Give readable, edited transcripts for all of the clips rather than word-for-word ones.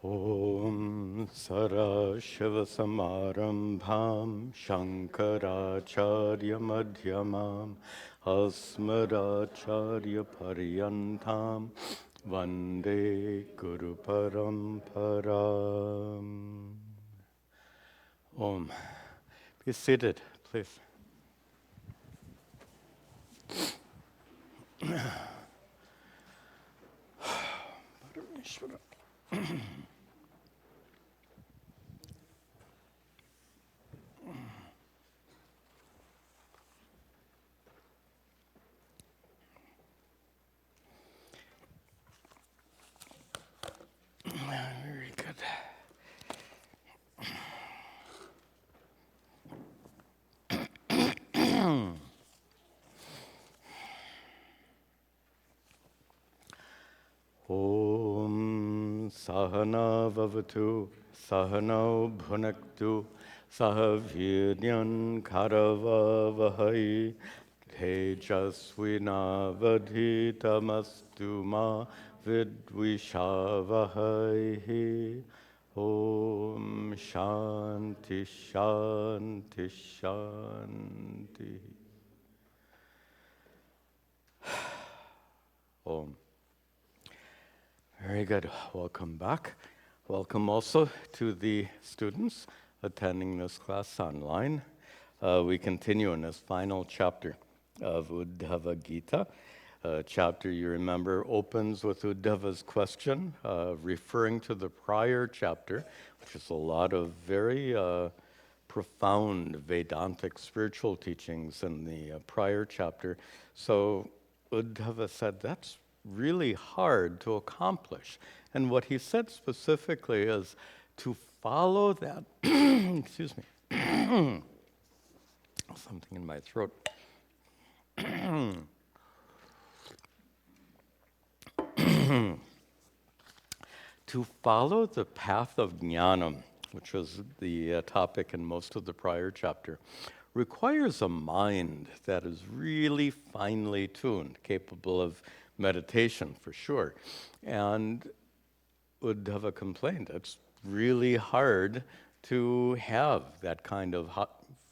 Om Sarashivasamarambham Shankaracharya Madhyamam Asmadacharya Paryantam Vande Guru Paramparam. Om. Be seated, please. Very good. Om Sahana Vavatu Sahano Bhunaktu Sahaviryan Karavavahai Tejasvinavadhitamastu ma vidvishavahai. Om Shanti Shanti Shanti. Om. Very good. Welcome back. Welcome also to the students attending this class online. We continue in this final chapter of Uddhava Gita. Chapter, you remember, opens with Uddhava's question, referring to the prior chapter, which is a lot of very profound Vedantic spiritual teachings in the prior chapter. So Uddhava said, that's really hard to accomplish. And what he said specifically is to follow that, excuse me, something in my throat. To follow the path of jnana, which was the topic in most of the prior chapter, requires a mind that is really finely tuned, capable of meditation for sure. And Uddhava complained, it's really hard to have that kind of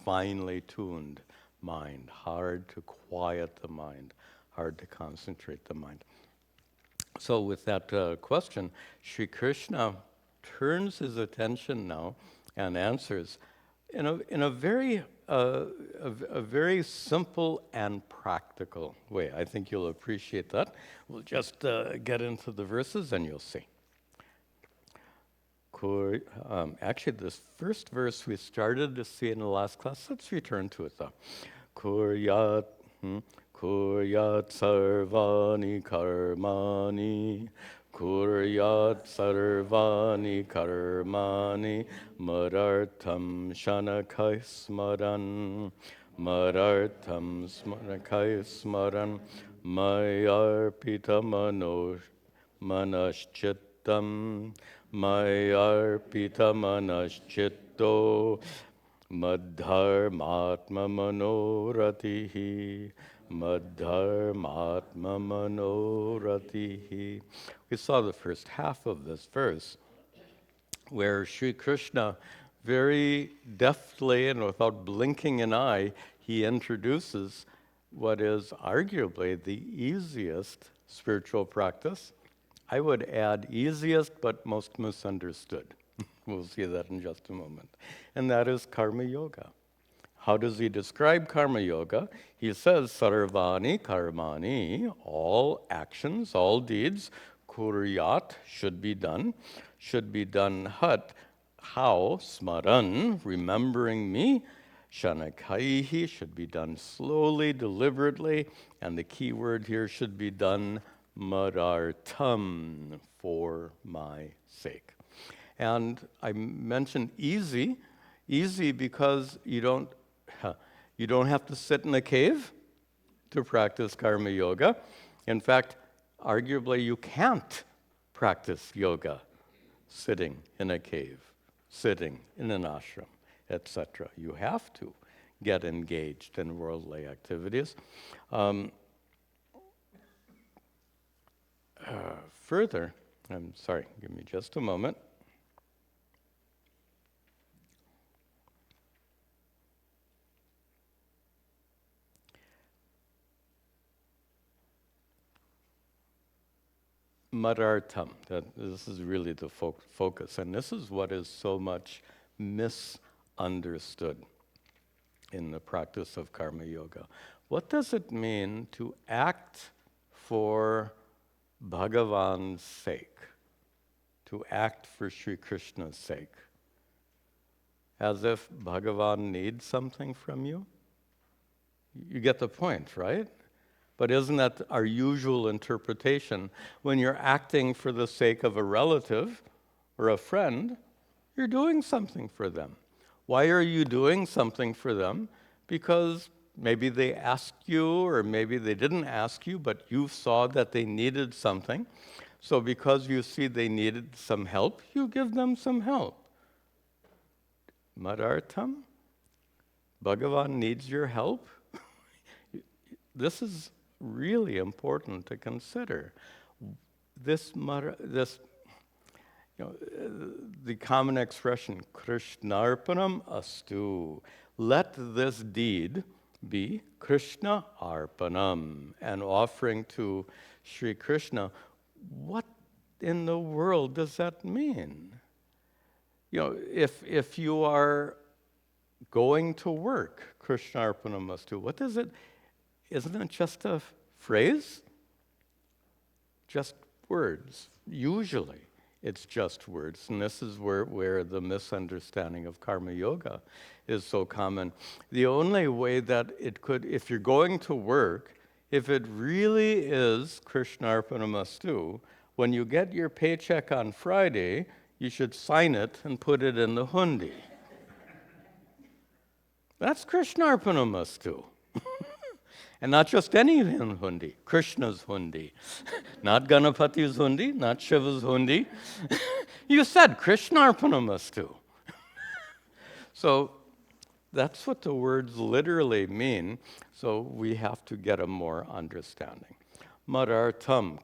finely tuned mind, hard to quiet the mind, hard to concentrate the mind. So with that question, Sri Krishna turns his attention now and answers in a very simple and practical way. I think you'll appreciate that. We'll just get into the verses and you'll see. Actually, this first verse we started to see in the last class. Let's return to it though. Kuryat sarvani karmani. Kuryat sarvani karmani marartham shanakai smaran marartham smanakai smaran mayarpita manaschittam mayarpita manaschitto madharmatma manoratihi madharmatma manoratihi. We saw the first half of this verse where Sri Krishna very deftly and without blinking an eye, he introduces what is arguably the easiest spiritual practice. I would add easiest but most misunderstood. We'll see that in just a moment. And that is karma yoga. How does he describe karma yoga? He says, sarvani karmani, all actions, all deeds, kuryat, should be done how, smaran, remembering me, shanakaihi, should be done slowly, deliberately, and the key word here should be done marartam, for my sake. And I mentioned easy because you don't have to sit in a cave to practice karma yoga. In fact, arguably you can't practice yoga sitting in a cave, sitting in an ashram, etc. You have to get engaged in worldly activities. Further, I'm sorry, give me just a moment. Madartham, that this is really the focus, and this is what is so much misunderstood in the practice of karma yoga. What does it mean to act for Bhagavan's sake, to act for Sri Krishna's sake? As if Bhagavan needs something from you? You get the point, right? But isn't that our usual interpretation? When you're acting for the sake of a relative or a friend, you're doing something for them. Why are you doing something for them? Because maybe they asked you, or maybe they didn't ask you, but you saw that they needed something. So because you see they needed some help, you give them some help. Madartham, Bhagavan needs your help. This is really important to consider. The common expression, Krishnarpanam astu. Let this deed be Krishna Arpanam, an offering to Sri Krishna. What in the world does that mean? If you are going to work, Krishna Arpanam astu, what does it? Isn't it just a phrase? Just words. Usually, it's just words. And this is where the misunderstanding of karma yoga is so common. The only way that it could, if you're going to work, if it really is Krishnarpanamastu, when you get your paycheck on Friday, you should sign it and put it in the hundi. That's Krishnarpanamastu. And not just any hundi, Krishna's hundi. Not Ganapati's hundi, not Shiva's hundi. You said Krishnarpanamastu. So that's what the words literally mean, so we have to get a more understanding. Madartham,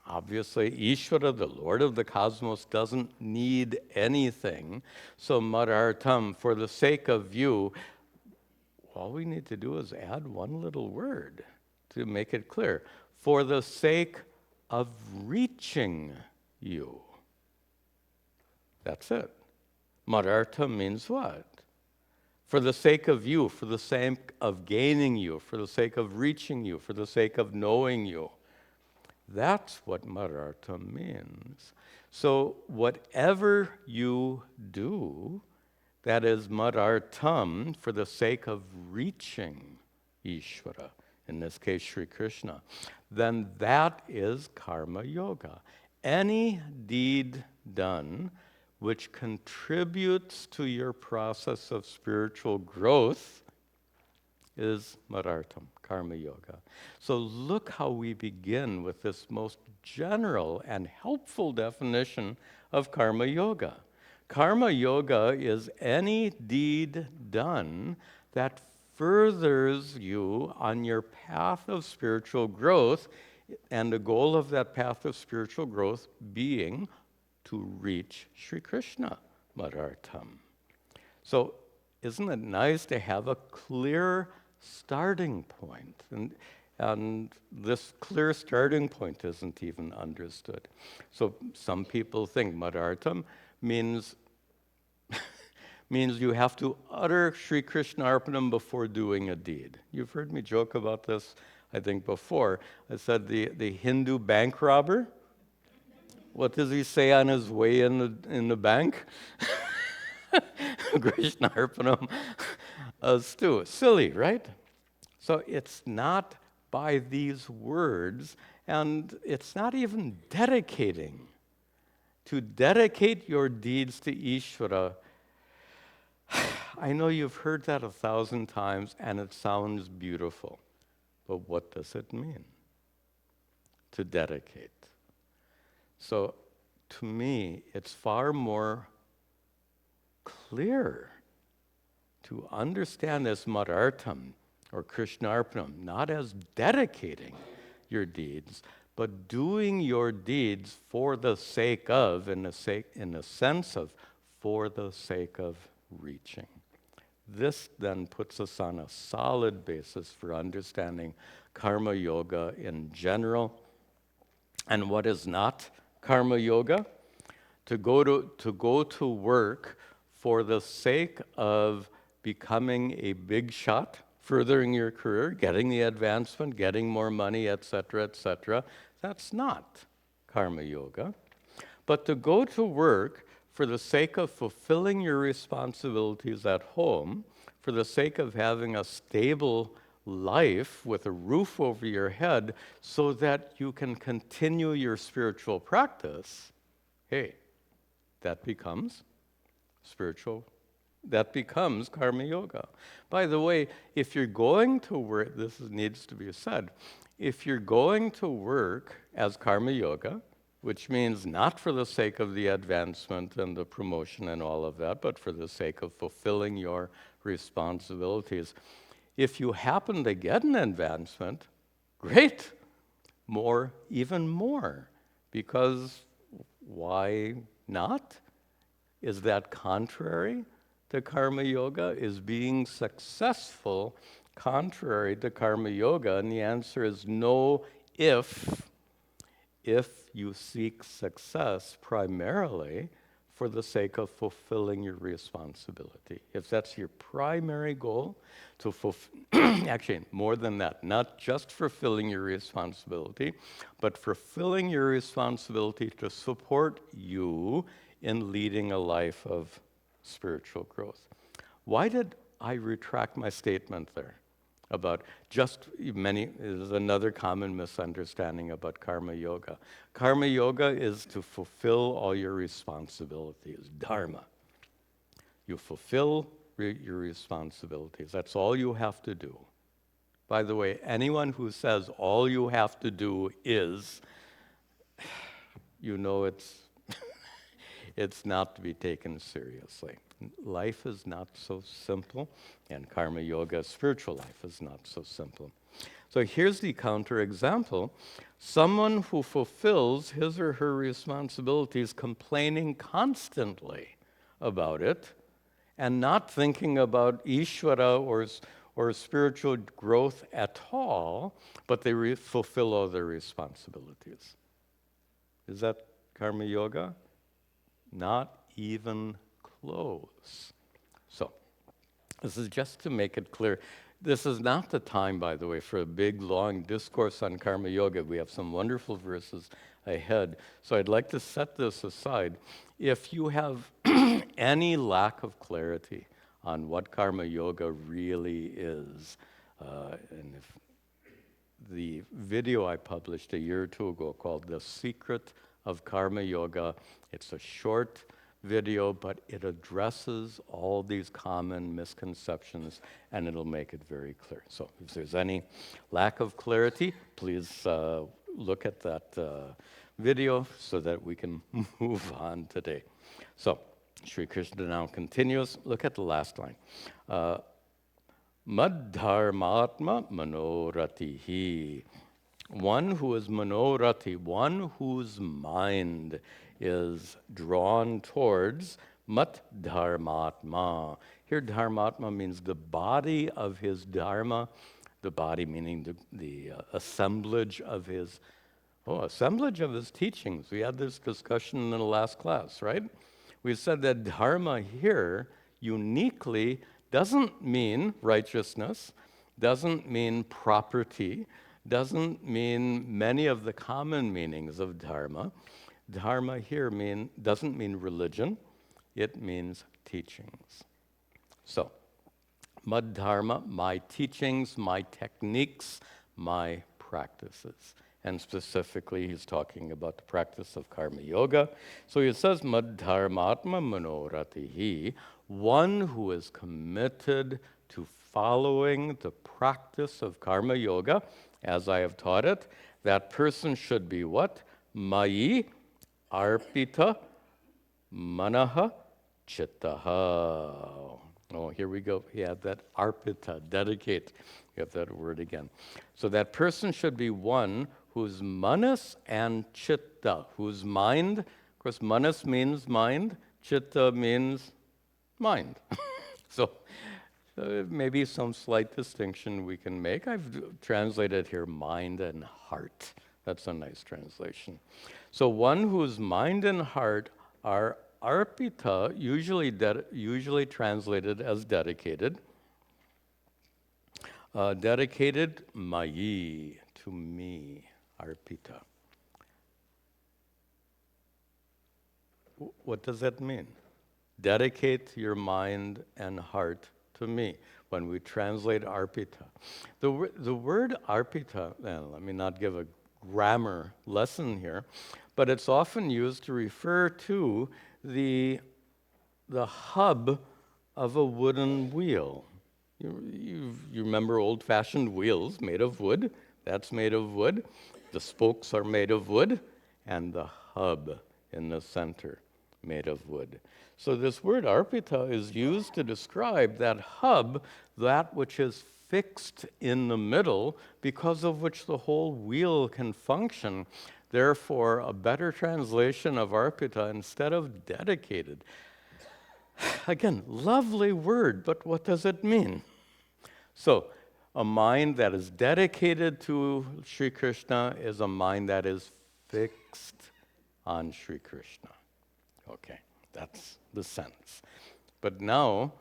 obviously Ishvara, the Lord of the cosmos, doesn't need anything. So Madartham, for the sake of you, all we need to do is add one little word to make it clear. For the sake of reaching you. That's it. Madartha means what? For the sake of you, for the sake of gaining you, for the sake of reaching you, for the sake of knowing you. That's what Madartha means. So whatever you do, that is Madartham, for the sake of reaching Ishvara, in this case Sri Krishna, then that is karma yoga. Any deed done which contributes to your process of spiritual growth is Madartham, karma yoga. So look how we begin with this most general and helpful definition of karma yoga. Karma yoga is any deed done that furthers you on your path of spiritual growth, and the goal of that path of spiritual growth being to reach Sri Krishna, Madartham. So isn't it nice to have a clear starting point? And this clear starting point isn't even understood. So some people think Madartham means you have to utter Sri Krishna Arpanam before doing a deed. You've heard me joke about this, I think, before. I said the Hindu bank robber, what does he say on his way in the bank? Krishna Arpanam astu. Silly, right? So it's not by these words, and it's not even dedicating. To dedicate your deeds to Ishvara, I know you've heard that 1,000 times and it sounds beautiful, but what does it mean to dedicate? So to me, it's far more clear to understand this Madartham or Krishnarpanam not as dedicating your deeds, but doing your deeds for the sake of, in the sense of, for the sake of reaching. This then puts us on a solid basis for understanding karma yoga in general And what is not karma yoga? To go to work for the sake of becoming a big shot, furthering your career, getting the advancement, getting more money, etc., etc. That's not karma yoga. But to go to work for the sake of fulfilling your responsibilities at home, for the sake of having a stable life with a roof over your head so that you can continue your spiritual practice, hey, that becomes spiritual, that becomes karma yoga. By the way, if you're going to work, needs to be said, if you're going to work as karma yoga, which means not for the sake of the advancement and the promotion and all of that, but for the sake of fulfilling your responsibilities, if you happen to get an advancement, great, more, even more, because why not? Is that contrary to karma yoga? Is being successful contrary to karma yoga? And the answer is no, if you seek success primarily for the sake of fulfilling your responsibility. If that's your primary goal, to actually more than that, not just fulfilling your responsibility, but fulfilling your responsibility to support you in leading a life of spiritual growth. Why did I retract my statement there about is another common misunderstanding about karma yoga. Karma yoga is to fulfill all your responsibilities, dharma. You fulfill your responsibilities. That's all you have to do. By the way, anyone who says all you have to do is, it's not to be taken seriously. Life is not so simple, and karma yoga, spiritual life, is not so simple. So here's the counterexample. Someone who fulfills his or her responsibilities complaining constantly about it and not thinking about Ishvara or spiritual growth at all, but they fulfill all their responsibilities. Is that karma yoga? Not even close. So, this is just to make it clear. This is not the time, by the way, for a big, long discourse on karma yoga. We have some wonderful verses ahead. So I'd like to set this aside. If you have any lack of clarity on what karma yoga really is, and if the video I published a year or two ago called The Secret of Karma Yoga, it's a short video, but it addresses all these common misconceptions, and it'll make it very clear. So if there's any lack of clarity, please look at that video so that we can move on today. So Sri Krishna now continues. Look at the last line. Madharmatma manoratihi. One who is manorati, one whose mind is drawn towards dharmatma. Here dharmatma means the body of his dharma, the body meaning the assemblage of his teachings. We had this discussion in the last class, right? We said that dharma here uniquely doesn't mean righteousness, doesn't mean property, doesn't mean many of the common meanings of dharma. Dharma here doesn't mean religion, it means teachings. So, Madharma, my teachings, my techniques, my practices. And specifically, he's talking about the practice of karma yoga. So he says, Madharmatma manoratihi, one who is committed to following the practice of karma yoga, as I have taught it, that person should be what? Mayi arpita manaha chittaha. Oh, here we go. He had that arpita, dedicate. You have that word again. So that person should be one whose manas and chitta, whose mind, of course, manas means mind, chitta means mind. So maybe some slight distinction we can make. I've translated here mind and heart. That's a nice translation. So one whose mind and heart are arpita, usually translated as dedicated. Dedicated mayi, to me, arpita. What does that mean? Dedicate your mind and heart to me. When we translate arpita, the word arpita, let me not give a grammar lesson here, but it's often used to refer to the hub of a wooden wheel. You remember old-fashioned wheels made of wood? That's made of wood. The spokes are made of wood, and the hub in the center made of wood. So this word arpita is used to describe that hub, that which is fixed in the middle, because of which the whole wheel can function. Therefore, a better translation of arpita instead of dedicated. Again, lovely word, but what does it mean? So, a mind that is dedicated to Sri Krishna is a mind that is fixed on Sri Krishna. Okay, that's the sense. But now,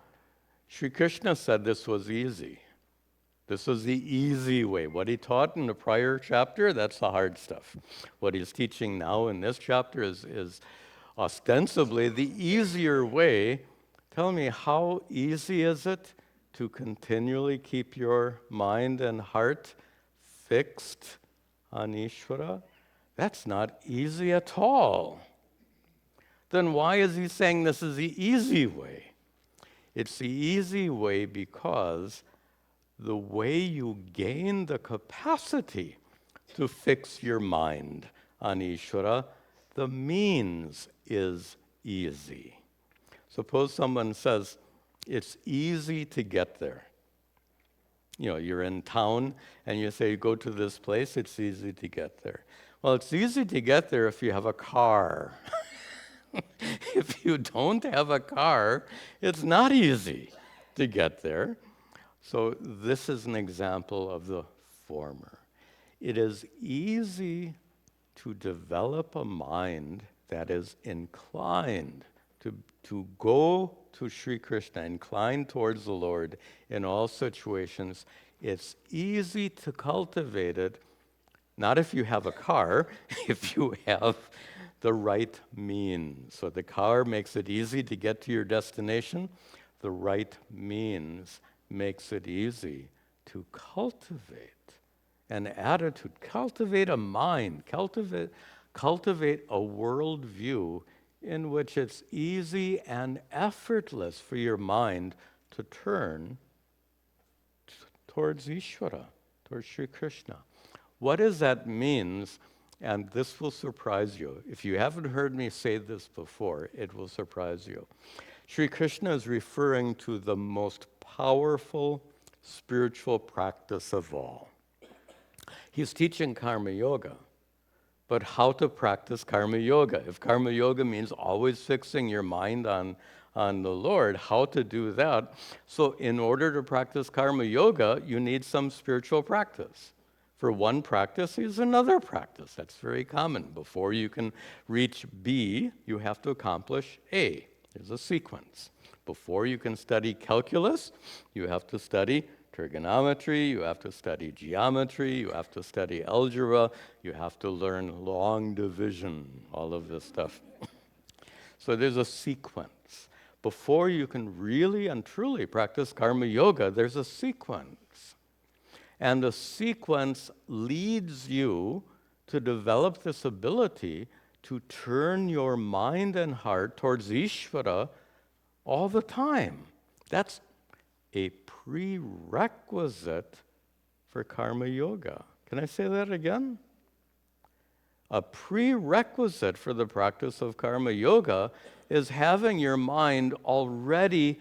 Sri Krishna said this was easy. This was the easy way. What he taught in the prior chapter, that's the hard stuff. What he's teaching now in this chapter is ostensibly the easier way. Tell me, how easy is it to continually keep your mind and heart fixed on Ishvara? That's not easy at all. Then why is he saying this is the easy way? It's the easy way because the way you gain the capacity to fix your mind on Ishvara, the means is easy. Suppose someone says, it's easy to get there. You know, you're in town and you say, go to this place, it's easy to get there. Well, it's easy to get there if you have a car. If you don't have a car, it's not easy to get there. So this is an example of the former. It is easy to develop a mind that is inclined to go to Sri Krishna, inclined towards the Lord in all situations. It's easy to cultivate it, not if you have a car, if you have the right means. So the car makes it easy to get to your destination. The right means makes it easy to cultivate an attitude, cultivate a mind, cultivate a worldview in which it's easy and effortless for your mind to turn towards Ishvara, towards Sri Krishna. What does that mean? And this will surprise you. If you haven't heard me say this before, it will surprise you. Sri Krishna is referring to the most powerful spiritual practice of all. He's teaching karma yoga, but how to practice karma yoga. If karma yoga means always fixing your mind on the Lord, how to do that. So in order to practice karma yoga, you need some spiritual practice. For one practice is another practice. That's very common. Before you can reach B, you have to accomplish A. There's a sequence. Before you can study calculus, you have to study trigonometry, you have to study geometry, you have to study algebra, you have to learn long division, all of this stuff. So there's a sequence. Before you can really and truly practice karma yoga, there's a sequence. And the sequence leads you to develop this ability to turn your mind and heart towards Ishvara all the time. That's a prerequisite for karma yoga. Can I say that again? A prerequisite for the practice of karma yoga is having your mind already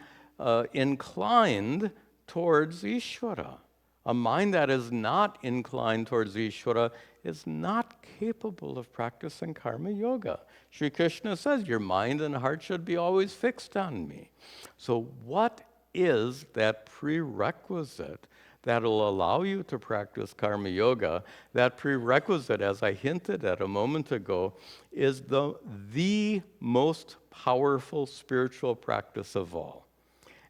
inclined towards Ishvara. A mind that is not inclined towards Ishvara is not capable of practicing karma yoga. Sri Krishna says, your mind and heart should be always fixed on me. So what is that prerequisite that'll allow you to practice karma yoga. That prerequisite, as I hinted at a moment ago, is the most powerful spiritual practice of all.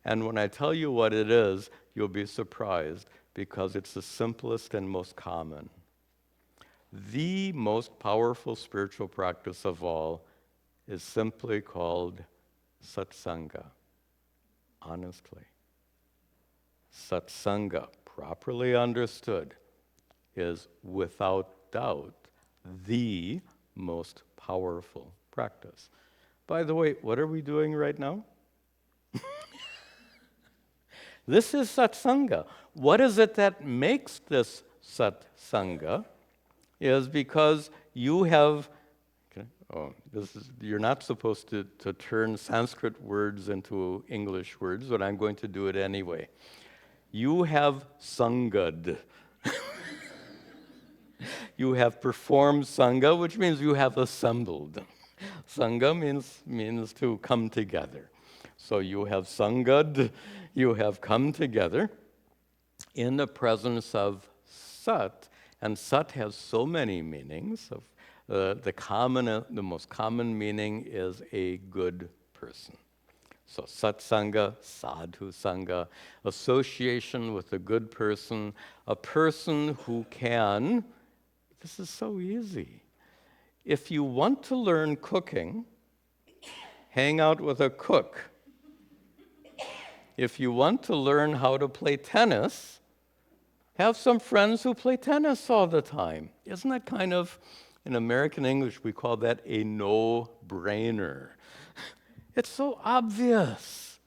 And when I tell you what it is, you'll be surprised because it's the simplest and most common. The most powerful spiritual practice of all is simply called satsanga, honestly. Satsanga, properly understood, is without doubt the most powerful practice. By the way, what are we doing right now? This is satsanga. What is it that makes this satsanga? Is because you have, you're not supposed to turn Sanskrit words into English words, but I'm going to do it anyway. You have sangad. You have performed sangha, which means you have assembled. Sangha means to come together. So you have sangad, you have come together in the presence of Sat, and Sat has so many meanings. The most common meaning is a good person. So satsanga, sadhu sangha, association with a good person, a person who can, this is so easy. If you want to learn cooking, hang out with a cook. If you want to learn how to play tennis, have some friends who play tennis all the time. Isn't that kind of, in American English, we call that a no-brainer. It's so obvious.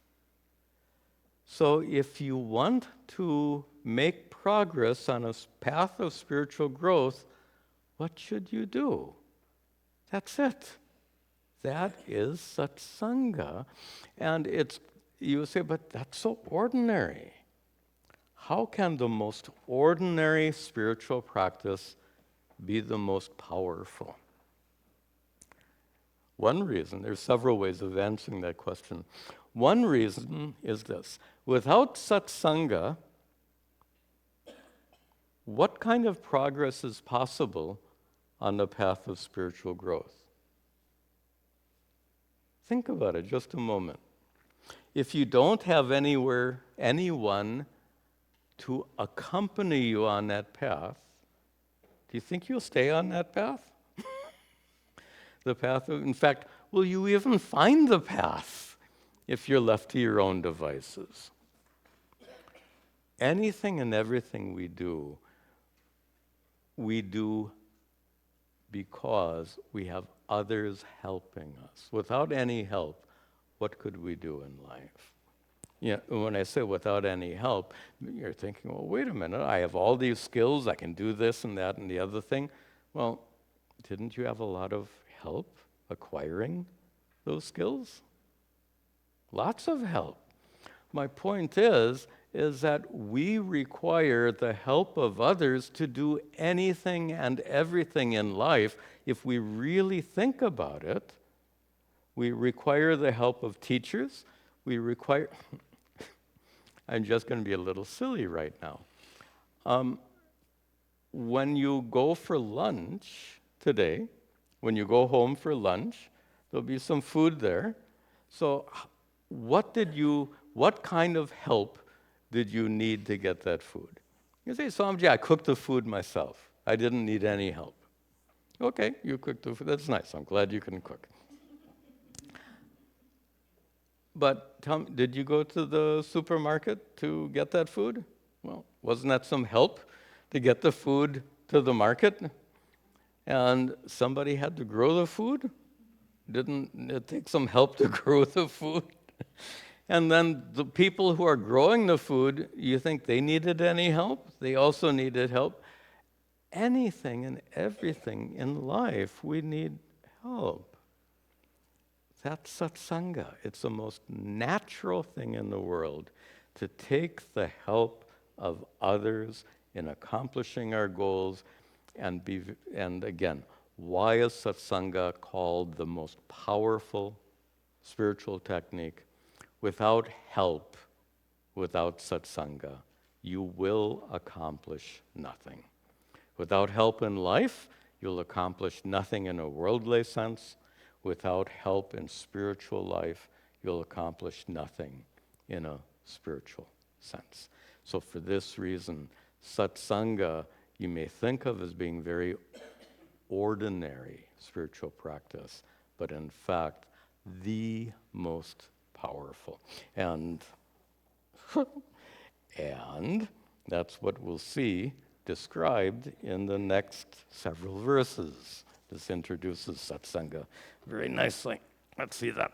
So if you want to make progress on a path of spiritual growth, what should you do? That's it. That is satsanga. And you say, but that's so ordinary. How can the most ordinary spiritual practice be the most powerful? One reason, there's several ways of answering that question. One reason is this: without satsanga, what kind of progress is possible on the path of spiritual growth? Think about it just a moment. If you don't have anyone to accompany you on that path, do you think you'll stay on that path? In fact, will you even find the path if you're left to your own devices? Anything and everything we do because we have others helping us. Without any help, what could we do in life? Yeah, when I say without any help, you're thinking, well, wait a minute, I have all these skills, I can do this and that and the other thing. Well, didn't you have a lot of help acquiring those skills? Lots of help. My point is that we require the help of others to do anything and everything in life. If we really think about it, we require the help of teachers. We require, I'm just going to be a little silly right now. When you go for lunch today, when you go home for lunch, there'll be some food there. So what kind of help did you need to get that food? You say, Swamiji, I cooked the food myself. I didn't need any help. Okay, you cooked the food. That's nice. I'm glad you can cook. But tell me, did you go to the supermarket to get that food? Well, wasn't that some help to get the food to the market? And somebody had to grow the food? Didn't it take some help to grow the food? And then the people who are growing the food, you think they needed any help? They also needed help. Anything and everything in life, we need help. That's satsanga. It's the most natural thing in the world to take the help of others in accomplishing our goals. And again, why is satsanga called the most powerful spiritual technique? Without help, without satsanga, you will accomplish nothing. Without help in life, you'll accomplish nothing in a worldly sense. Without help in spiritual life, you'll accomplish nothing in a spiritual sense. So for this reason, satsanga you may think of as being very ordinary spiritual practice, but in fact, the most powerful. And that's what we'll see described in the next several verses. This introduces satsanga very nicely. Let's see that.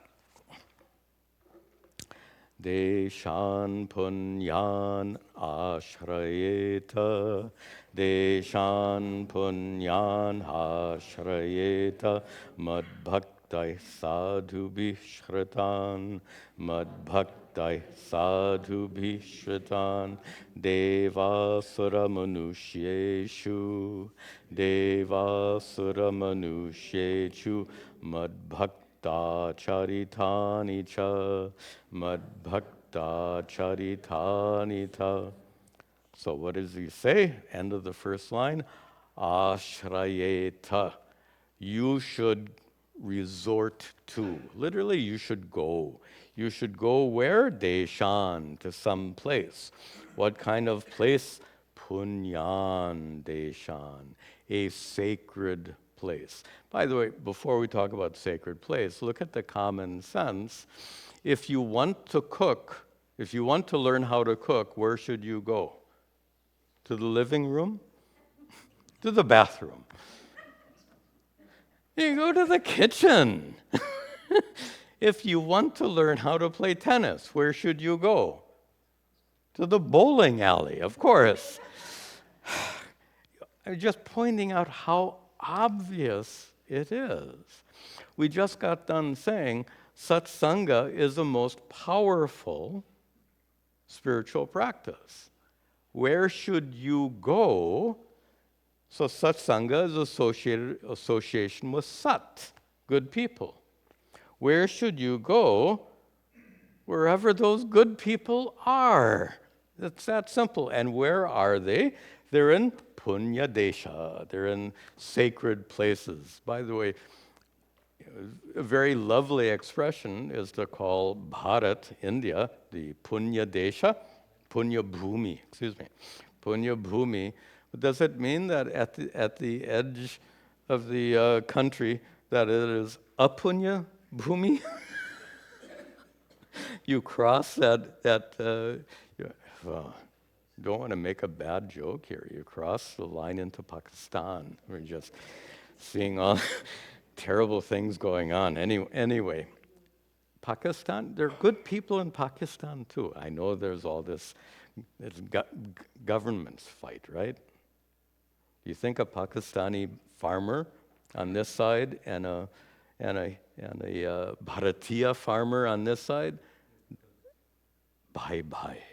Deshan punyan ashrayeta, deshan punyan ashrayeta, madbhaktai sadhu bhishritan, madbhaktai sadhu bhishritan, devasura manusheshu, devasura manusheshu, madbhaktai charitani cha, madbhakta charitani cha. So what does he say? End of the first line. Ashrayeta. You should resort to. Literally, you should go. You should go where? Deshan, to some place. What kind of place? Punyan deshan, a sacred place. By the way, before we talk about sacred place, look at the common sense. If you want to cook, if you want to learn how to cook, where should you go? To the living room? To the bathroom. You go to the kitchen. If you want to learn how to play tennis, where should you go? To the bowling alley, of course. I'm just pointing out how obvious it is. We just got done saying satsanga is the most powerful spiritual practice. Where should you go? So satsanga is association with sat, good people. Where should you go? Wherever those good people are. It's that simple. And where are they? They're in punya desha. They're in sacred places. By the way, a very lovely expression is to call Bharat, India, the punya desha, punya bhumi, punya bhumi. Does it mean that at the edge of the country that it is apunya bhumi? You cross don't want to make a bad joke here. You cross the line into Pakistan. We're just seeing all terrible things going on. Anyway, Pakistan, there are good people in Pakistan too. I know there's all this governments fight, right? Do you think a Pakistani farmer on this side and a Bharatiya farmer on this side? Bye-bye.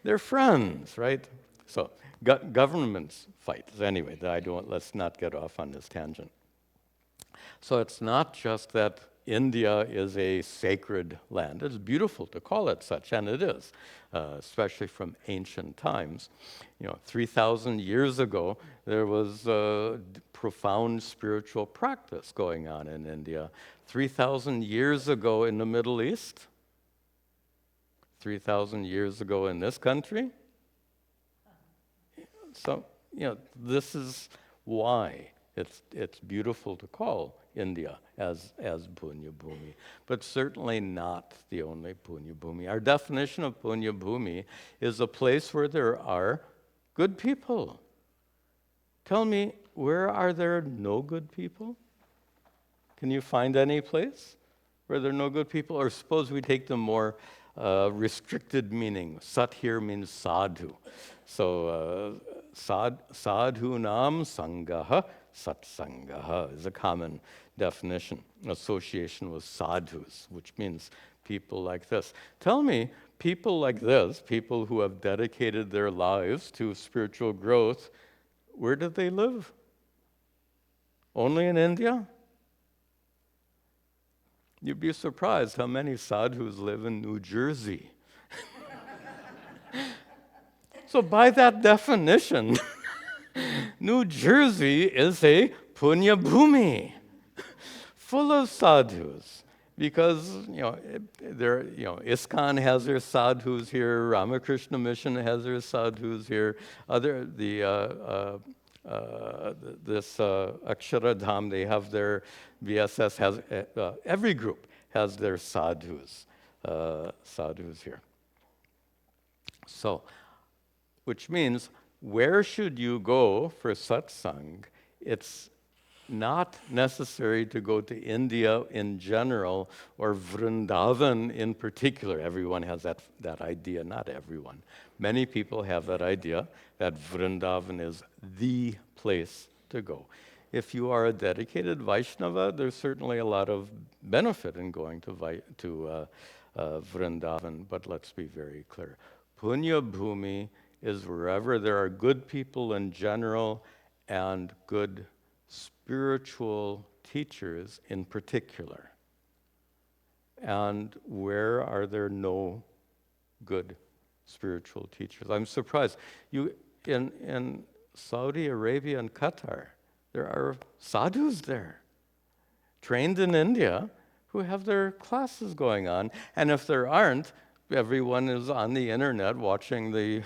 They're friends, right? So governments fight. Anyway, let's not get off on this tangent. So it's not just that India is a sacred land. It's beautiful to call it such, and it is, especially from ancient times. 3,000 years ago, there was profound spiritual practice going on in India. 3,000 years ago in the Middle East, 3,000 years ago in this country. So, this is why it's beautiful to call India as Punya Bhumi, but certainly not the only Punya Bhumi. Our definition of Punya Bhumi is a place where there are good people. Tell me, where are there no good people? Can you find any place where there are no good people? Or suppose we take the more restricted meaning. Sat here means sadhu. So sadhu nam sangaha satsangaha is a common definition. Association with sadhus, which means people like this. Tell me, people like this, people who have dedicated their lives to spiritual growth, where do they live? Only in India? You'd be surprised how many sadhus live in New Jersey. So by that definition, New Jersey is a punya bhumi, full of sadhus. Because ISKCON has their sadhus here, Ramakrishna Mission has their sadhus here, this Aksharadham, they have their VSS has every group has their sadhus here. So, which means, where should you go for satsang? It's not necessary to go to India in general or Vrindavan in particular. Everyone has that idea, not everyone. Many people have that idea that Vrindavan is the place to go. If you are a dedicated Vaishnava, there's certainly a lot of benefit in going to Vrindavan, but let's be very clear. Punya Bhumi is wherever there are good people in general and good spiritual teachers in particular. And where are there no good spiritual teachers? I'm surprised. In Saudi Arabia and Qatar, there are sadhus there, trained in India, who have their classes going on. And if there aren't, everyone is on the internet watching the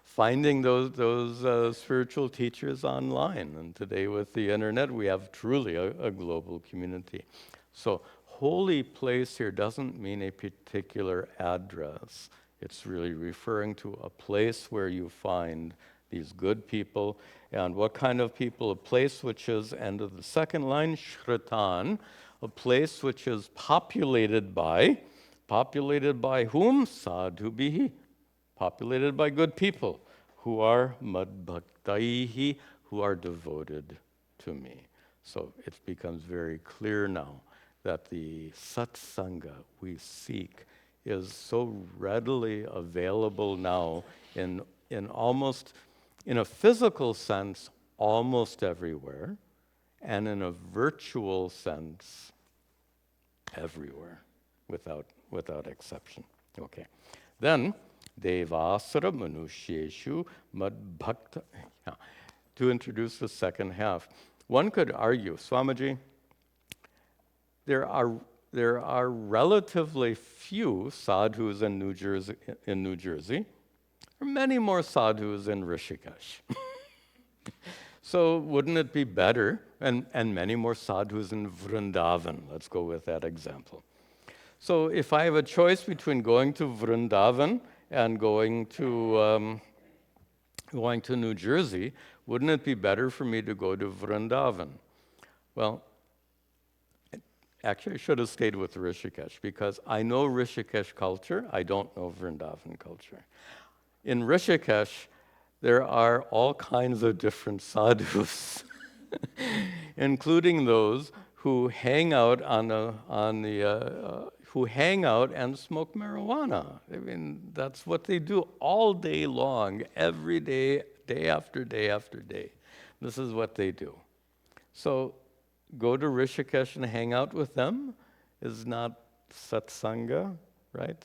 finding those spiritual teachers online. And today with the internet, we have truly a global community. So holy place here doesn't mean a particular address. It's really referring to a place where you find these good people. And what kind of people? A place which is, end of the second line, Shritan, a place which is populated by whom? Sadhubhihi. Populated by good people who are madbhaktaihi, who are devoted to me. So it becomes very clear now that the satsanga we seek is so readily available now in a physical sense, almost everywhere, and in a virtual sense, everywhere, without exception. Okay. Then, Devasara Manushyeshu Madbhakta. To introduce the second half, one could argue, Swamiji, there are relatively few sadhus in New Jersey. There are many more sadhus in Rishikesh. So wouldn't it be better, and many more sadhus in Vrindavan? Let's go with that example. So if I have a choice between going to Vrindavan and going to New Jersey, wouldn't it be better for me to go to Vrindavan? Well, actually, I should have stayed with Rishikesh because I know Rishikesh culture. I don't know Vrindavan culture. In Rishikesh, there are all kinds of different sadhus, including those who hang out who hang out and smoke marijuana. I mean, that's what they do all day long, every day, day after day after day. This is what they do. So go to Rishikesh and hang out with them is not satsanga, right?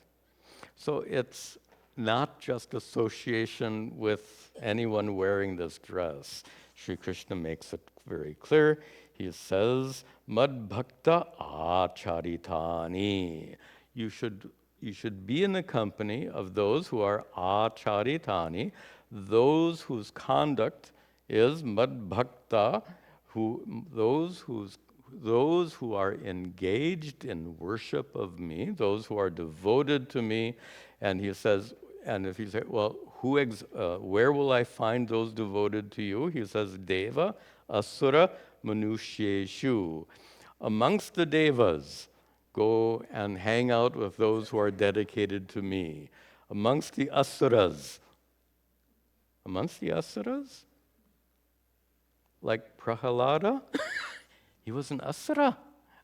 So it's not just association with anyone wearing this dress. Sri Krishna makes it very clear. He says, Mad Bhakta Acharitani. You should be in the company of those who are Acharitani, those whose conduct is Mad Bhakta, those who are engaged in worship of me, those who are devoted to me. And he says, and if you say, well, where will I find those devoted to you? He says, Deva, Asura, Manushyeshu. Amongst the Devas, go and hang out with those who are dedicated to me. Amongst the Asuras, like Prahalada, he was an Asura.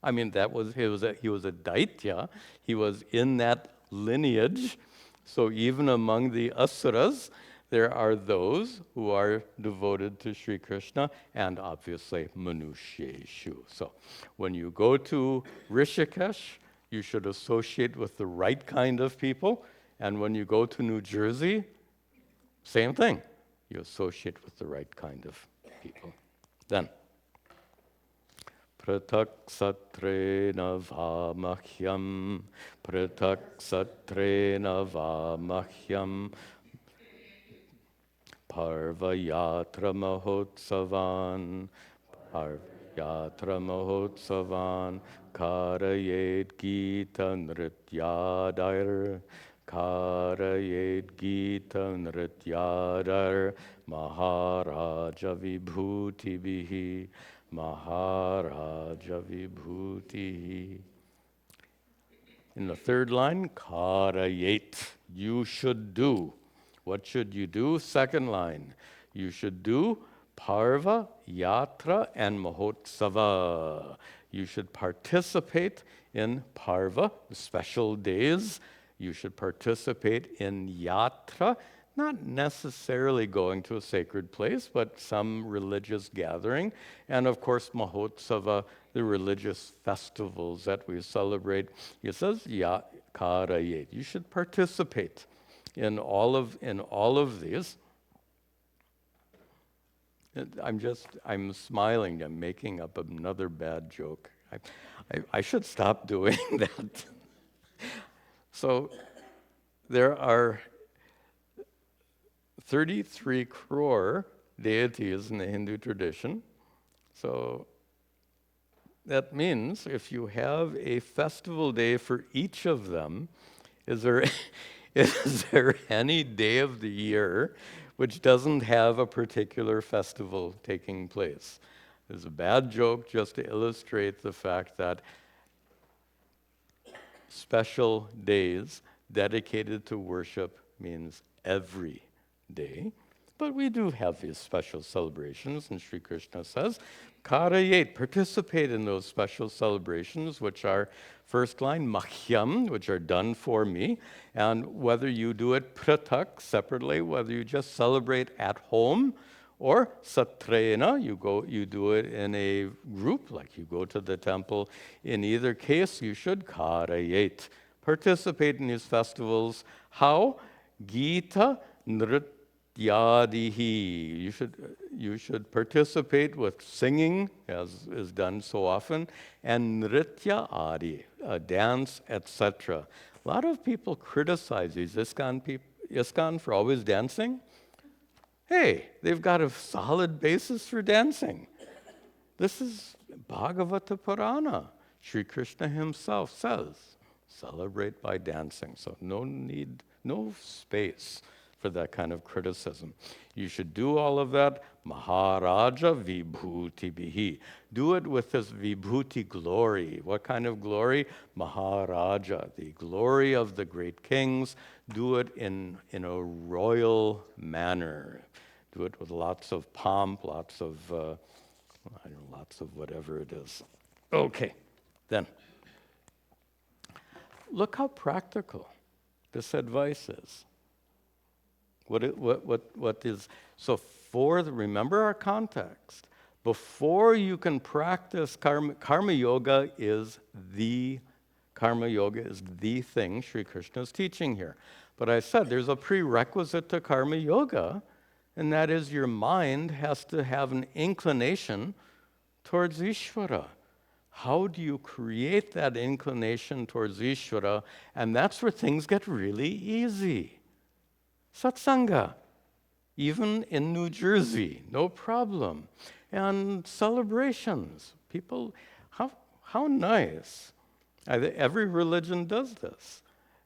I mean, he was a Daitya. He was in that lineage. So even among the Asuras, there are those who are devoted to Sri Krishna, and obviously Manushyeshu. So when you go to Rishikesh, you should associate with the right kind of people. And when you go to New Jersey, Same thing. You associate with the right kind of people. Then, pratak satrena vamahyam, pratak satrena vamahyam, parvayatra mahotsavan, parvayatra mahotsavan, karayet gita nrityadair, karayet gita nrityadair, maharaja vibhuti Maharaja Vibhuti. In the third line, karayet, you should do. What should you do? Second line, you should do parva, yatra, and mahotsava. You should participate in parva, special days. You should participate in yatra, not necessarily going to a sacred place, but some religious gathering. And of course, Mahotsava, the religious festivals that we celebrate. It says, karayet. You should participate in all of these. I'm smiling. I'm making up another bad joke. I should stop doing that. So there are 33 crore deities in the Hindu tradition. So that means if you have a festival day for each of them, is there any day of the year which doesn't have a particular festival taking place? It's a bad joke just to illustrate the fact that special days dedicated to worship means every day. But we do have these special celebrations, and Sri Krishna says, karayet, participate in those special celebrations, which are, first line, mahyam, which are done for me, and whether you do it pratak, separately, whether you just celebrate at home, or satrena, you do it in a group, like you go to the temple. In either case, you should karayet, participate in these festivals. How? Gita nrityadihi. You should participate with singing, as is done so often, and nritya adi, dance, etc. A lot of people criticize these ISKCON for always dancing. Hey, they've got a solid basis for dancing. This is Bhagavata Purana. Sri Krishna himself says, celebrate by dancing. So no space for that kind of criticism. You should do all of that. Maharaja vibhuti bihi. Do it with this vibhuti glory. What kind of glory? Maharaja, the glory of the great kings. Do it in a royal manner. Do it with lots of pomp, lots of whatever it is. Okay, then. Look how practical this advice is. What is, so remember our context. Before you can practice karma yoga is the thing Sri Krishna is teaching here. But I said there's a prerequisite to karma yoga, and that is your mind has to have an inclination towards Ishvara. How do you create that inclination towards Ishvara? And that's where things get really easy. Satsanga, even in New Jersey, no problem. And celebrations, people, how nice. Every religion does this.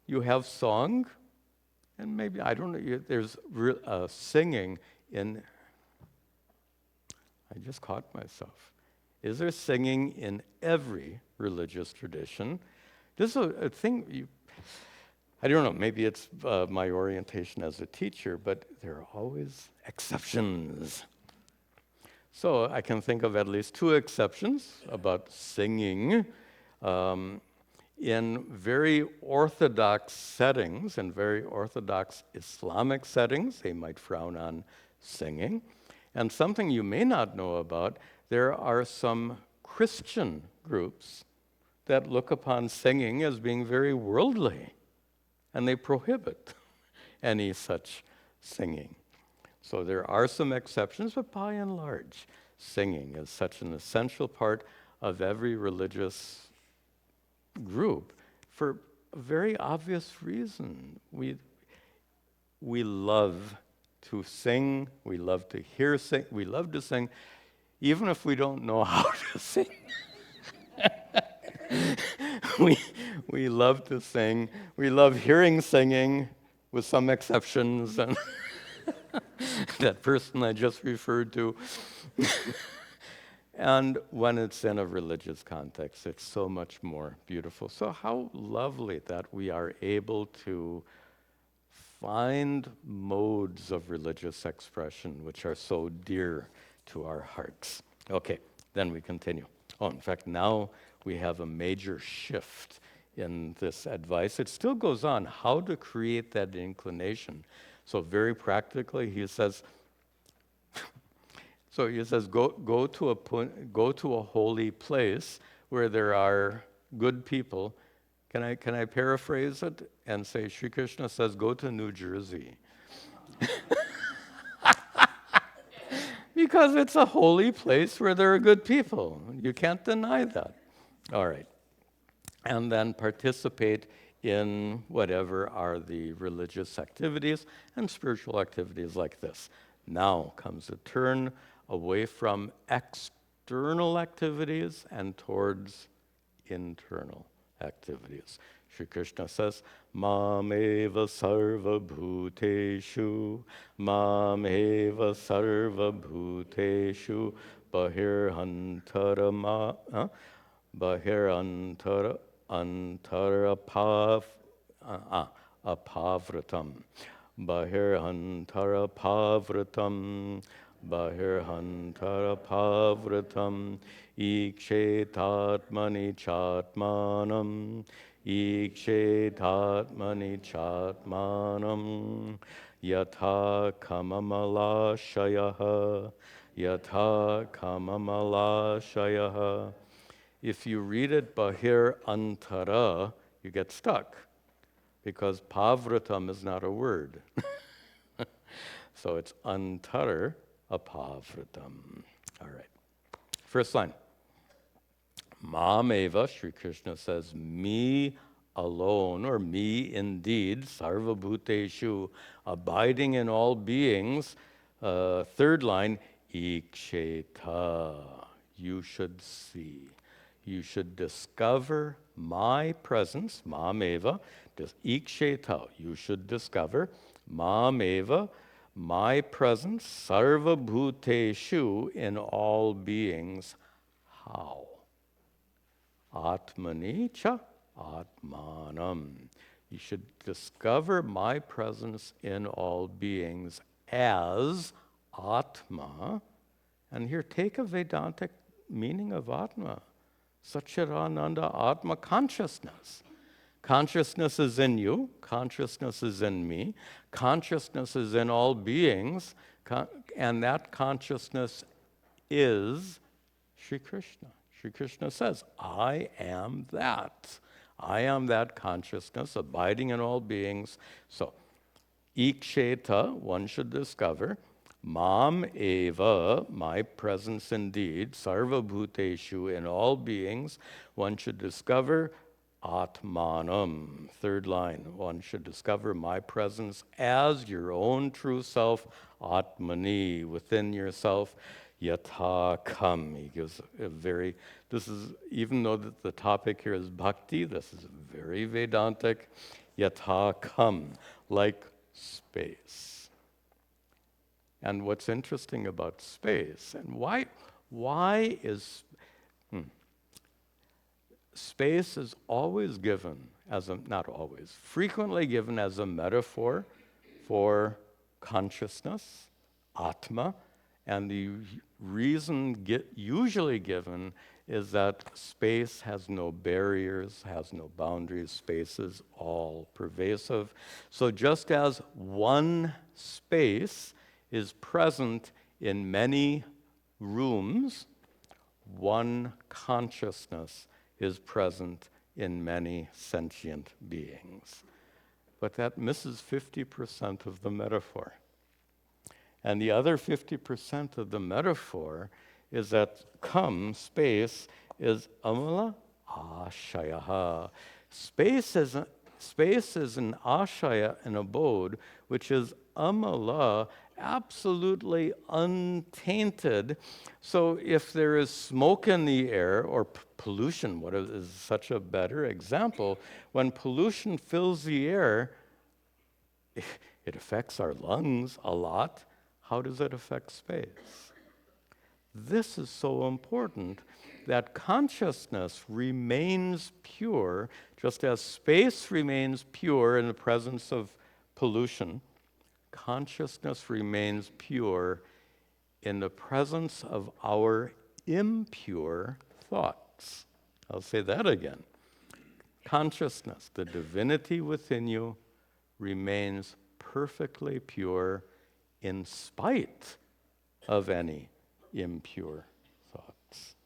You have song, and maybe, I don't know, there's singing in, I just caught myself. Is there singing in every religious tradition? This is a thing, I don't know, maybe it's my orientation as a teacher, but there are always exceptions. So I can think of at least two exceptions about singing. In very orthodox settings, in very orthodox Islamic settings, they might frown on singing. And something you may not know about, there are some Christian groups that look upon singing as being very worldly, and they prohibit any such singing. So there are some exceptions, but by and large, singing is such an essential part of every religious group for a very obvious reason. We love to sing, we love to hear sing, we love to sing, even if we don't know how to sing. we love to sing, we love hearing singing, with some exceptions, and that person I just referred to. And when it's in a religious context, it's so much more beautiful. So how lovely that we are able to find modes of religious expression which are so dear to our hearts. Okay, then we continue. Oh, in fact, now we have a major shift in this advice. It still goes on, how to create that inclination. So very practically, he says, go to a holy place where there are good people. Can I paraphrase it and say Sri Krishna says, go to New Jersey. Because it's a holy place where there are good people. You can't deny that. All right. And then participate in whatever are the religious activities and spiritual activities like this. Now comes a turn away from external activities and towards internal activities. Sri Krishna says, Mameva sarva bhuteshu, Mameva sarva bhuteshu, bahirantara apavratam. Bahirantara pavratam, bahirantara pavratam, ikshetatmani chatmanam, ikshetatmani chatmanam, yatha kamamalashayaha, yatha kamamalashayaha. If you read it bahir antara, you get stuck, because pavratam is not a word. So it's antar apavratam. All right. First line. Mameva, Sri Krishna says, me alone, or me indeed, sarva bhuteshu, abiding in all beings. Third line, iksheta, you should see. You should discover my presence, mameva, iksheta, you should discover mameva, my presence, sarva bhuteshu, in all beings. How? Atmani cha atmanam. You should discover my presence in all beings as Atma. And here, take a Vedantic meaning of Atma. Satchidananda Atma, consciousness. Consciousness is in you, consciousness is in me, consciousness is in all beings, and that consciousness is Sri Krishna. Sri Krishna says, I am that. I am that consciousness abiding in all beings. So, iksheta, one should discover, mam eva, my presence indeed, sarva bhuteshu, in all beings, one should discover atmanam. Third line, one should discover my presence as your own true self, atmani, within yourself. Yatha kam. He gives a very, this is, even though the topic here is bhakti, this is very Vedantic. Yatha kam, like space. And what's interesting about space, and why is, space is always given as a, not always, frequently given as a metaphor for consciousness, atma, and the reason usually given is that space has no barriers, has no boundaries. Space is all pervasive. So just as one space is present in many rooms, one consciousness is present in many sentient beings. But that misses 50% of the metaphor. And the other 50% of the metaphor is that space, is amala ashayaha. Space is an ashaya, an abode, which is amala, absolutely untainted. So if there is smoke in the air, or pollution, what is such a better example, when pollution fills the air, it affects our lungs a lot. How does it affect space? This is so important, that consciousness remains pure, just as space remains pure in the presence of pollution. Consciousness remains pure in the presence of our impure thoughts. I'll say that again. Consciousness, the divinity within you, remains perfectly pure in spite of any impure thoughts.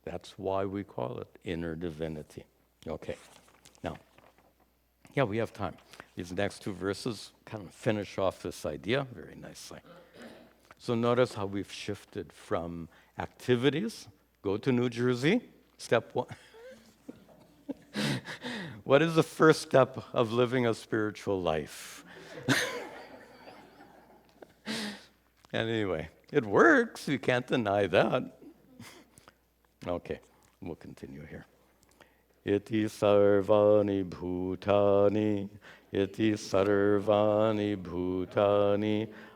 That's why we call it inner divinity. Okay, now, we have time. These next two verses kind of finish off this idea very nicely. So notice how we've shifted from activities, go to New Jersey, step one. What is the first step of living a spiritual life? And anyway, it works. You can't deny that. Okay, we'll continue here. Iti sarvani bhutani,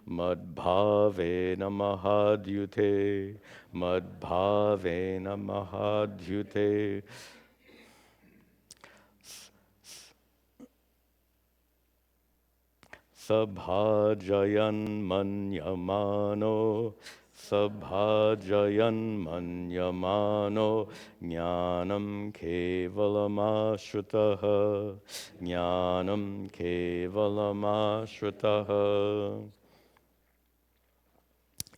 madbhavena mahadhyute. Sabhajayan manyamano jnanam kevalamashutaha.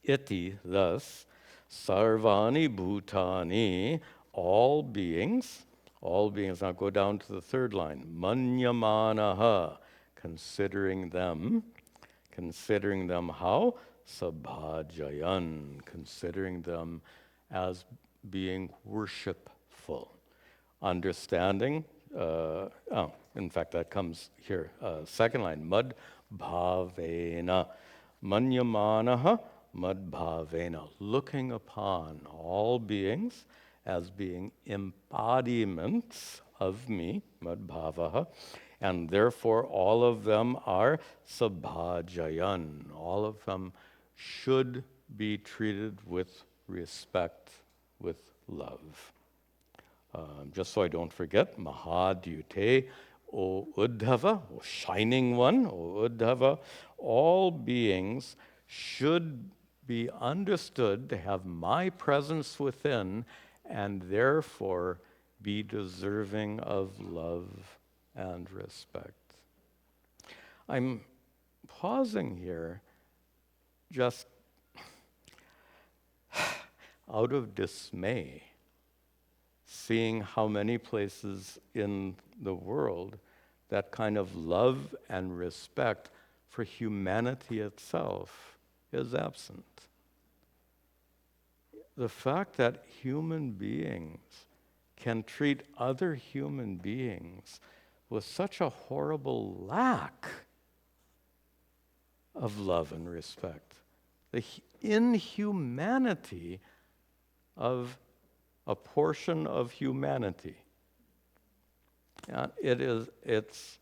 Iti, thus, sarvani bhutani, all beings, now go down to the third line, manyamanaha, considering them how? Sabhajayan, considering them as being worshipful. Understanding, in fact, that comes here, second line, madbhavena. Manyamanaha, madbhavena, looking upon all beings as being embodiments of me, madbhavaha, and therefore all of them are sabhajayan. All of them should be treated with respect, with love. Just so I don't forget, Mahadyute, O Uddhava, O shining one, O Uddhava, all beings should be understood to have my presence within and therefore be deserving of love and respect. I'm pausing here just out of dismay, seeing how many places in the world that kind of love and respect for humanity itself is absent. The fact that human beings can treat other human beings with such a horrible lack of love and respect, the inhumanity of a portion of humanity. And it's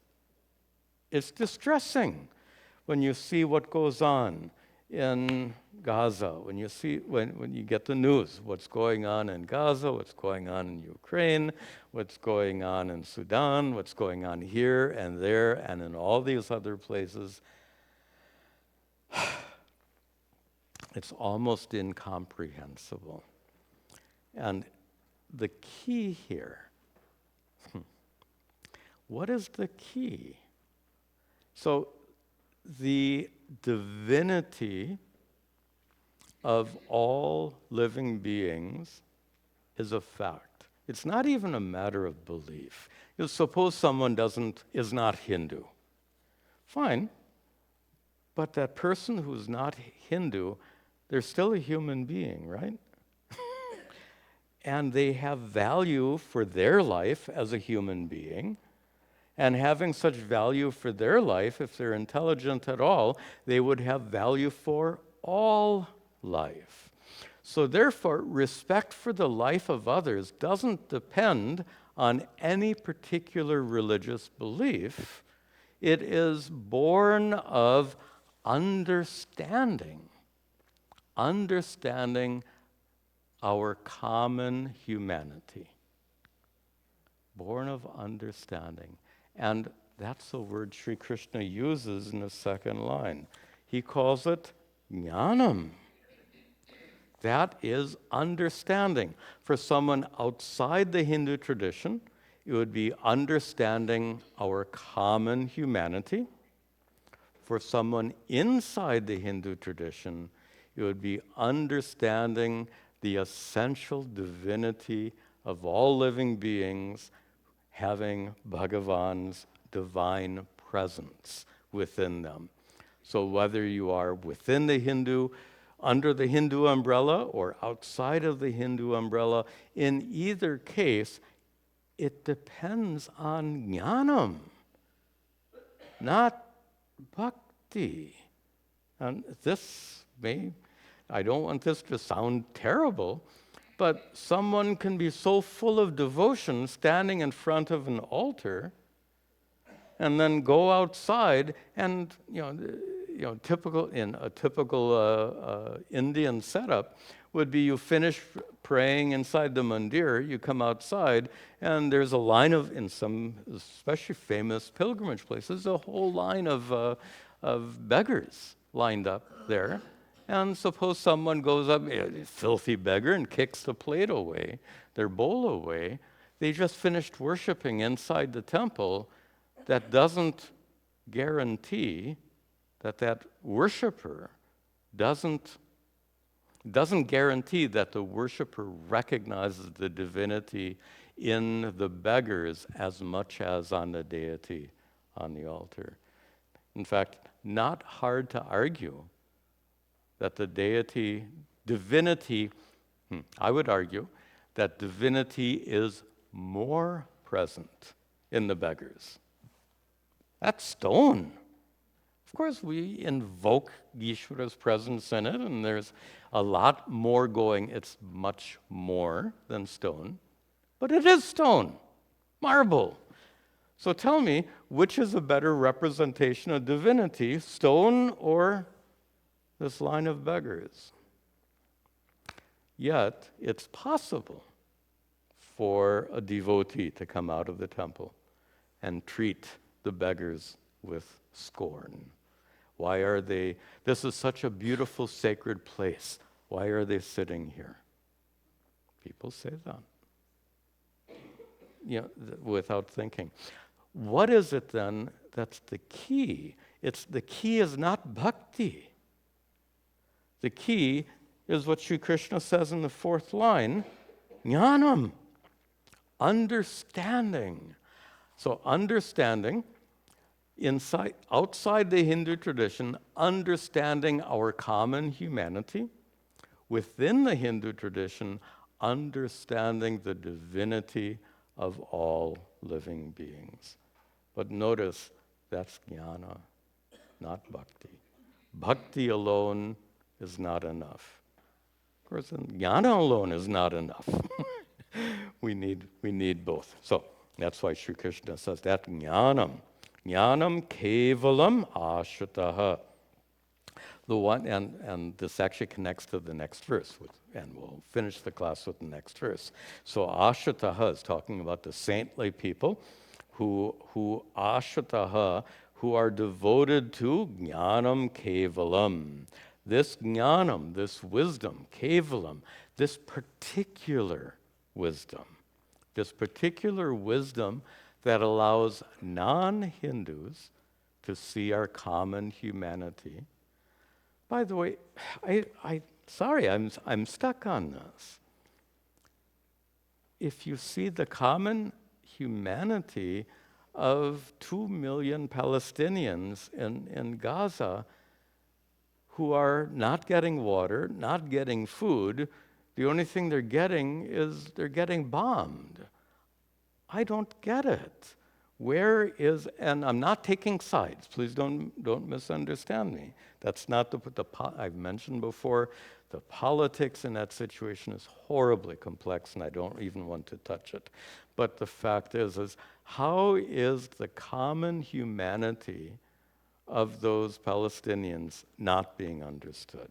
distressing when you see what goes on in Gaza, when you get the news, what's going on in Gaza, what's going on in Ukraine, what's going on in Sudan, what's going on here and there and in all these other places. It's almost incomprehensible. And the key here, what is the key? So the divinity of all living beings is a fact. It's not even a matter of belief. Suppose someone is not Hindu. Fine. But that person who's not Hindu, they're still a human being, right? And they have value for their life as a human being. And having such value for their life, if they're intelligent at all, they would have value for all life. So therefore, respect for the life of others doesn't depend on any particular religious belief. It is born of understanding our common humanity. Born of understanding. And that's the word Sri Krishna uses in the second line. He calls it jnanam. That is understanding. For someone outside the Hindu tradition, it would be understanding our common humanity. For someone inside the Hindu tradition, it would be understanding the essential divinity of all living beings having Bhagavan's divine presence within them. So whether you are within the Hindu, under the Hindu umbrella, or outside of the Hindu umbrella, in either case, it depends on jnanam, not bhakti. And I don't want this to sound terrible, but someone can be so full of devotion standing in front of an altar and then go outside and, typical Indian setup would be you finish praying inside the mandir, you come outside, and there's a line in some especially famous pilgrimage places, a whole line of beggars lined up there. And suppose someone goes up, a filthy beggar, and kicks the plate away, their bowl away. They just finished worshiping inside the temple. That doesn't guarantee that worshiper doesn't guarantee that the worshiper recognizes the divinity in the beggars as much as on the deity on the altar. In fact, not hard to argue that the divinity, I would argue that divinity is more present in the beggars. That's stone. Of course, we invoke Ishvara's presence in it, and there's a lot more going. It's much more than stone, but it is stone, marble. So tell me, which is a better representation of divinity, stone or this line of beggars? Yet, it's possible for a devotee to come out of the temple and treat the beggars with scorn. Why are they? This is such a beautiful, sacred place. Why are they sitting here? People say that, without thinking. What is it then that's the key? The key is not bhakti. The key is what Sri Krishna says in the fourth line, jnanam, understanding. So understanding, outside the Hindu tradition, understanding our common humanity. Within the Hindu tradition, understanding the divinity of all living beings. But notice, that's jnana, not bhakti. Bhakti alone is not enough. Of course, jnana alone is not enough. We need both. So that's why Sri Krishna says that jnanam kevalam ashritaha. The one, and this actually connects to the next verse, and we'll finish the class with the next verse. So ashritaha is talking about the saintly people who ashritaha, who are devoted to jnanam kevalam. This jnanam, this wisdom, kevalam, this particular wisdom that allows non-Hindus to see our common humanity. By the way, I'm stuck on this. If you see the common humanity of 2 million Palestinians in Gaza, who are not getting water, not getting food. The only thing they're getting is they're getting bombed. I don't get it. Where is, and I'm not taking sides. Please don't misunderstand me. That's not I've mentioned before, the politics in that situation is horribly complex, and I don't even want to touch it. But the fact is how is the common humanity of those Palestinians not being understood?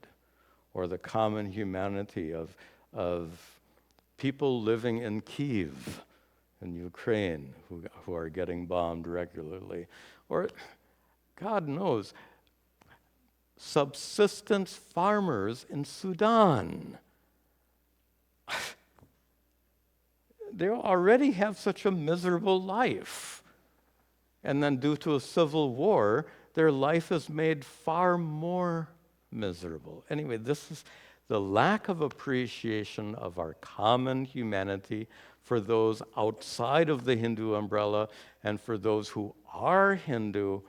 Or the common humanity of people living in Kyiv, in Ukraine, who are getting bombed regularly, or God knows, subsistence farmers in Sudan. They already have such a miserable life. And then due to a civil war, their life is made far more miserable. Anyway, this is the lack of appreciation of our common humanity for those outside of the Hindu umbrella, and for those who are Hindu.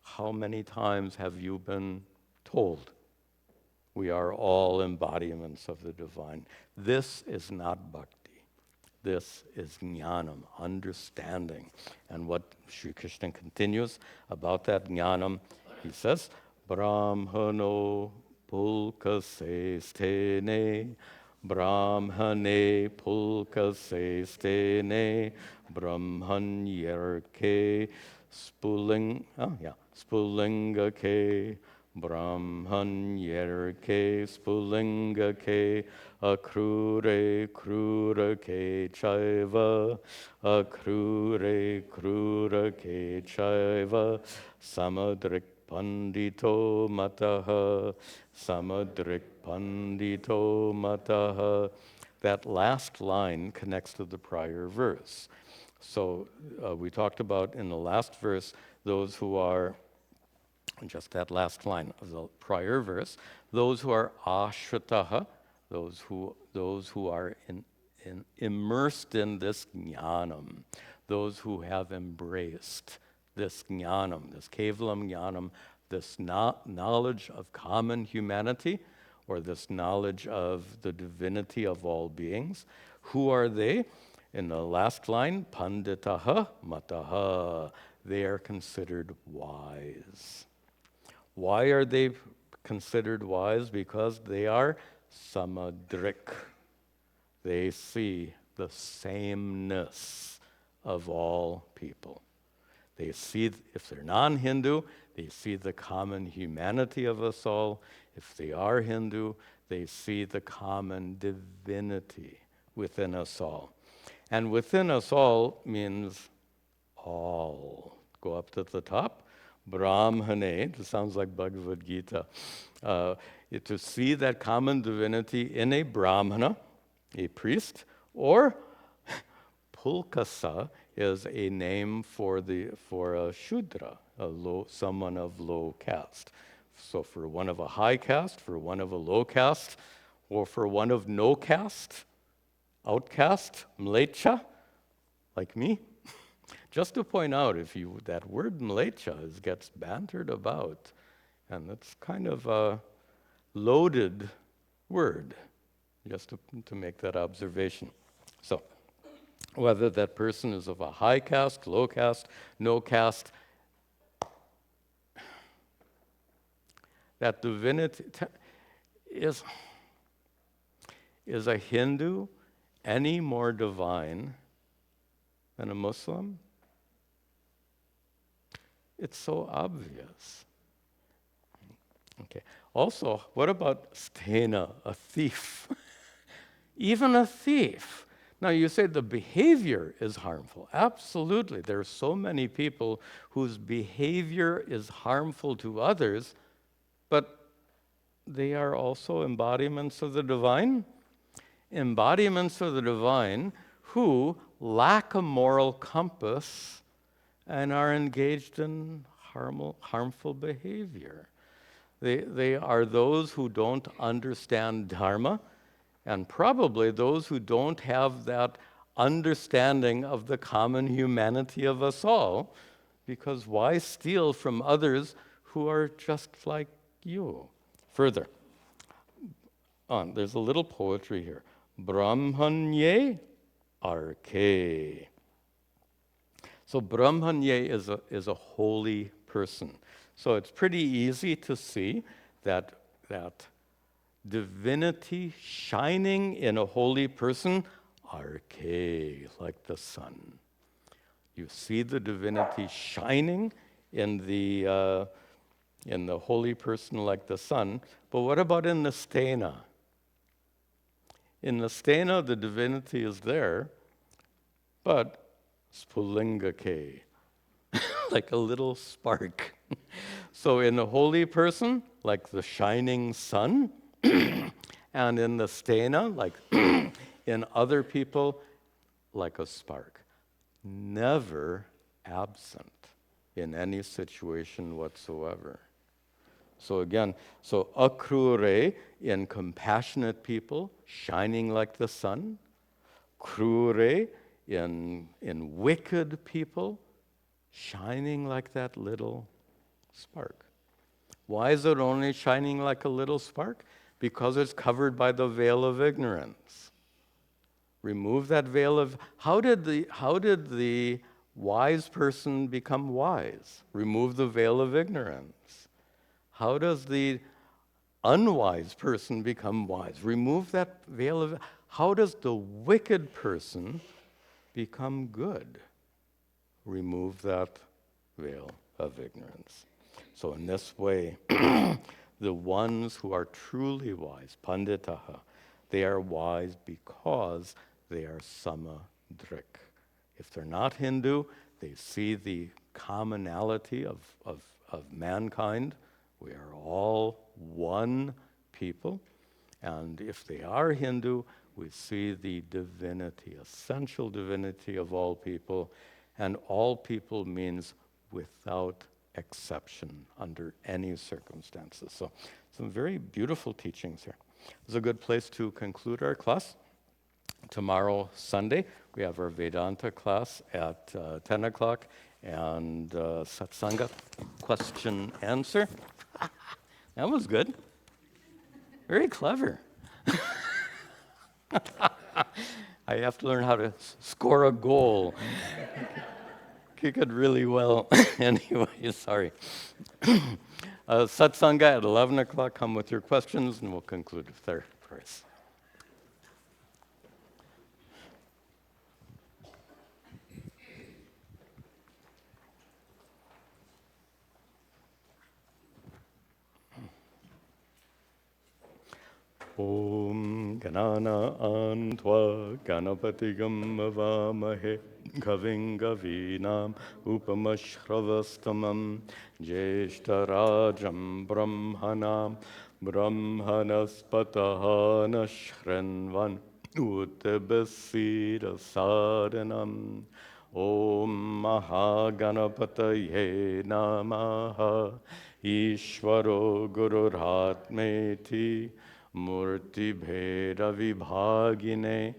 How many times have you been told we are all embodiments of the divine? This is not bhakti. This is jnanam, understanding. And what Sri Krishna continues about that jnanam, he says, Brahmano pulkasestene, Brahmane pulkasestene, Brahmanyarke spulingake, Brahmanyarke spulingake, akrure krurake chaiva, akrure krurake chaiva, samadrik pandito mataha, samadrik pandito mataha. That last line connects to the prior verse. So we talked about in the last verse those who are, just that last line of the prior verse, those who are ashritaha, those who are immersed in this jnanam, those who have embraced this jnanam, this kevalam jnanam, this knowledge of common humanity, or this knowledge of the divinity of all beings. Who are they? In the last line, panditaha mataha, they are considered wise. Why are they considered wise? Because they are samadrik. They see the sameness of all people. They see, if they're non-Hindu, they see the common humanity of us all. If they are Hindu, they see the common divinity within us all. And within us all means all. Go up to the top. Brahmane, this sounds like Bhagavad Gita. To see that common divinity in a Brahmana, a priest, or Pulkasa is a name for a Shudra, someone of low caste. So for one of a high caste, for one of a low caste, or for one of no caste, outcast, mlecha, like me. Just to point out, that word mlecha gets bantered about, and it's kind of a loaded word, just to make that observation. So, whether that person is of a high caste, low caste, no caste, that divinity is a Hindu any more divine than a Muslim? It's so obvious. Okay. Also, what about stena, a thief? Even a thief. Now, you say the behavior is harmful. Absolutely. There are so many people whose behavior is harmful to others, but they are also embodiments of the divine. Embodiments of the divine who lack a moral compass and are engaged in harmful behavior. They are those who don't understand dharma, and probably those who don't have that understanding of the common humanity of us all, because why steal from others who are just like you? Further on, there's a little poetry here. Brahmanye arke. So Brahmanye is a holy person. So it's pretty easy to see that divinity shining in a holy person, arke, like the sun. You see the divinity shining in the holy person like the sun. But what about in the stena? In the stena, the divinity is there, but spulingake, like a little spark. So in the holy person, like the shining sun, and in the stena, like in other people, like a spark. Never absent in any situation whatsoever. So again, so akrure in compassionate people, shining like the sun. Krure in wicked people, shining like that little spark. Why is it only shining like a little spark? Because it's covered by the veil of ignorance. Remove that veil of... How did the wise person become wise? Remove the veil of ignorance. How does the unwise person become wise? Remove that veil of... How does the wicked person become good? Remove that veil of ignorance. So in this way, the ones who are truly wise, panditaha, they are wise because they are samadrik. If they're not Hindu, they see the commonality of mankind. We are all one people. And if they are Hindu, we see the divinity, essential divinity of all people. And all people means without exception, under any circumstances. So some very beautiful teachings here. It's a good place to conclude our class. Tomorrow, Sunday, we have our Vedanta class at 10 o'clock and Satsanga question answer. That was good. Very clever. I have to learn how to score a goal. Kick it really well. Anyway, sorry. Satsanga at 11 o'clock. Come with your questions, and we'll conclude with our prayers. Om Ganana Antva Ganapatigam Avamahe Kaving Gavinam Upamashravastamam Jeshtarajam Brahmanam Brahmanaspatahana Shrenvan Uttabasira Sadhanam Om Mahaganapataye Namaha Ishvaro Gururatmeti Murti Bheda Vibhagine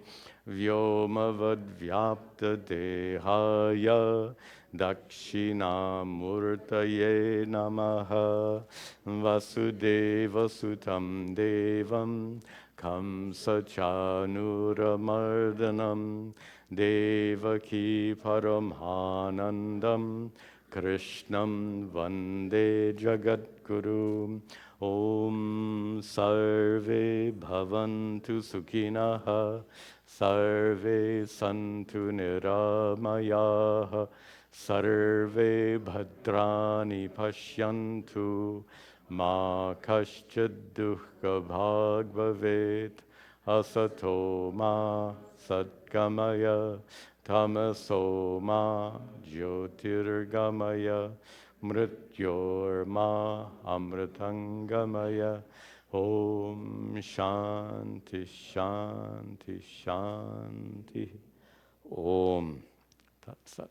Vyomavad Vyapta Dehaya Dakshina Murtaye Namaha Vasudeva Sutam Devam Kamsachanuramardanam Devaki Paramhanandam Krishnam Vande Jagadguru. Om Sarve Bhavantu Sukhinaha Sarve Santu Niramayaha Sarve Bhadrani Pashyantu Ma Kaschid Dukkha Bhag Bhavet Asato Ma Satgamaya Tamaso Ma Jyotirgamaya Mrityorma Amritangamaya. Om Shanti Shanti Shanti. Om Tat Sat.